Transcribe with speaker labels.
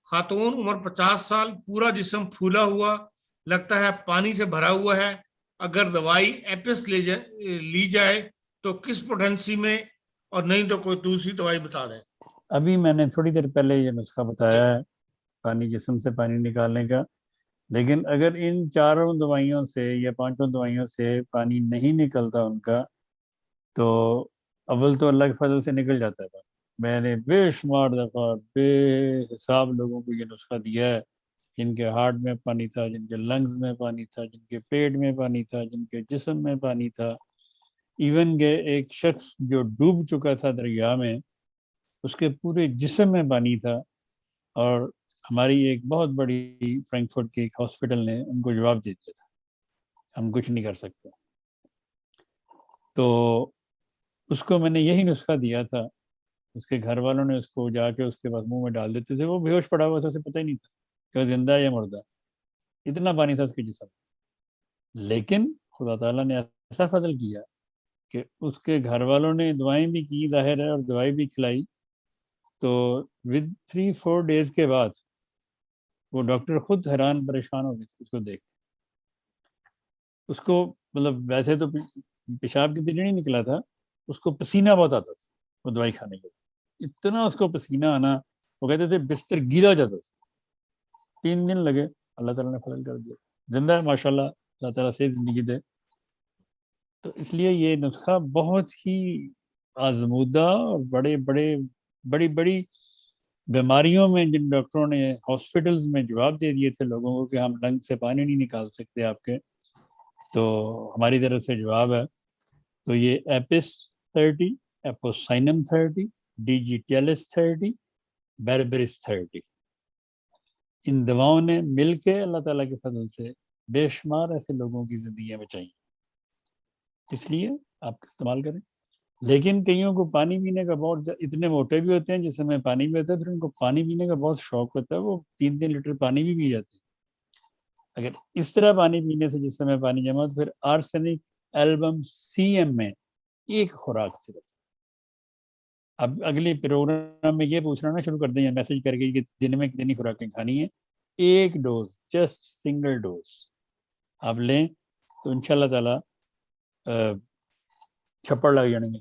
Speaker 1: खातून उम्र 50 साल, पूरा जिस्म फूला हुआ, लगता है पानी से भरा हुआ है। अगर दवाई एपिस ली जाए तो किस पोटेंसी में, और नहीं तो कोई दूसरी दवाई बता दें।
Speaker 2: अभी मैंने थोड़ी देर पहले ये नुस्खा बताया है पानी, जिस्म से पानी निकालने का। लेकिन अगर इन चारों दवाइयों से या पांचों दवाइयों से पानी नहीं निकलता उनका, तो अव्वल तो अल्लाह के फजल से निकल जाता है। मैंने बेशुमार दफ़ा बेहिसाब लोगों को ये नुस्खा दिया है, जिनके हार्ट में पानी था, जिनके लंग्स में पानी था, जिनके पेट में पानी था, जिनके जिस्म में पानी था। इवन के एक शख्स जो डूब चुका था दरिया में, उसके पूरे जिस्म में पानी था, और हमारी एक बहुत बड़ी फ्रैंकफर्ट की एक हॉस्पिटल ने उनको जवाब दे दिया था, हम कुछ नहीं कर सकते। तो उसको मैंने यही नुस्खा दिया था। उसके घर वालों ने उसको जाके उसके पास मुंह में डाल देते थे, वो बेहोश पड़ा हुआ था, उसे पता ही नहीं था कि वो जिंदा है या मुर्दा, इतना पानी था उसके जिस्म। लेकिन खुदा ताला ने ऐसा फजल किया कि उसके घर वालों ने दुआएं भी की जाहिर है, और दवाई भी खिलाई। तो विद 3-4 डेज के बाद वो डॉक्टर खुद हैरान परेशान हो गए उसको देख। उसको मतलब वैसे तो पेशाब की तरह नहीं निकला था, उसको पसीना बहुत आता था वो दवाई खाने के बाद। इतना उसको पसीना आना, वो कहते थे बिस्तर गीला हो जाता था। 3 दिन लगे, अल्लाह ताला ने फजल कर दिया, जिंदा है माशाल्लाह, अल्लाह ताला से जिंदगी दे। तो इसलिए ये नुस्खा बहुत ही आजमूदा और बड़ी बड़ी बीमारियों में जिन डॉक्टरों ने हॉस्पिटल्स में जवाब दे दिए थे लोगों को कि हम लंग से पानी नहीं निकाल सकते आपके, तो हमारी तरफ से जवाब है। तो ये एपिस 30, एपोसाइनम 30, डिजिटलिस 30, बेरबेरिस 30, इन दवाओं ने मिल के अल्लाह ताला के फजल से बेशुमार ऐसे लोगों की जिंदगियां बचाई। इसलिए आप इस्तेमाल करें। लेकिन कईयों को पानी पीने का बहुत, इतने मोटे भी होते हैं जिस समय पानी भी होता है, फिर उनको पानी पीने का बहुत शौक होता है, वो 3-3 लीटर पानी भी पी जाते हैं। अगर इस तरह पानी पीने से जिस समय पानी जमा, तो फिर आर्सेनिक एल्बम CM में एक खुराक सिर्फ। अब अगले प्रोग्राम में ये पूछना ना शुरू कर दें या मैसेज करके कि दिन में कितनी खुराकें खानी है। एक डोज, जस्ट सिंगल डोज आप लें तो इंशाल्लाह ताला छप्पड़ लग जाएंगे।